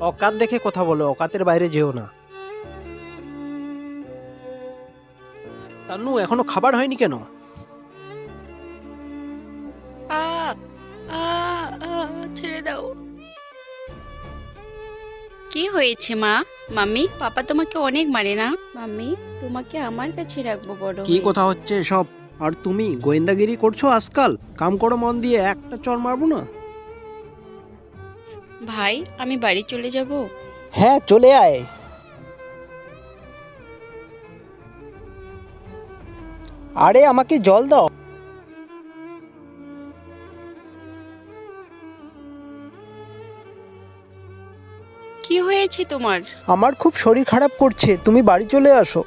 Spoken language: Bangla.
অকাত দেখে কথা বলো, অকাতের বাইরে যেও না। তান্নু, এখনো খাবার হয়নি কেন? আ আ আ ছেড়ে দাও। কি হয়েছে মা? মাম্মি, পাপা তোমাকে অনেক মারে না? মাম্মি, তোমাকে আমার কাছে রাখবো বড় কি হয়ে। কথা হচ্ছে সব? আর তুমি গোয়েন্দাগিরি করছো আজকাল? কাম করো মন দিয়ে, একটা চড় মারবো না? ভাই, আমি বাড়ি চলে যাব। হ্যাঁ, চলে আয়। আরে আমাকে জল দাও। কি হয়েছে তোমার? আমার খুব শরীর খারাপ করছে, তুমি বাড়ি চলে আসো।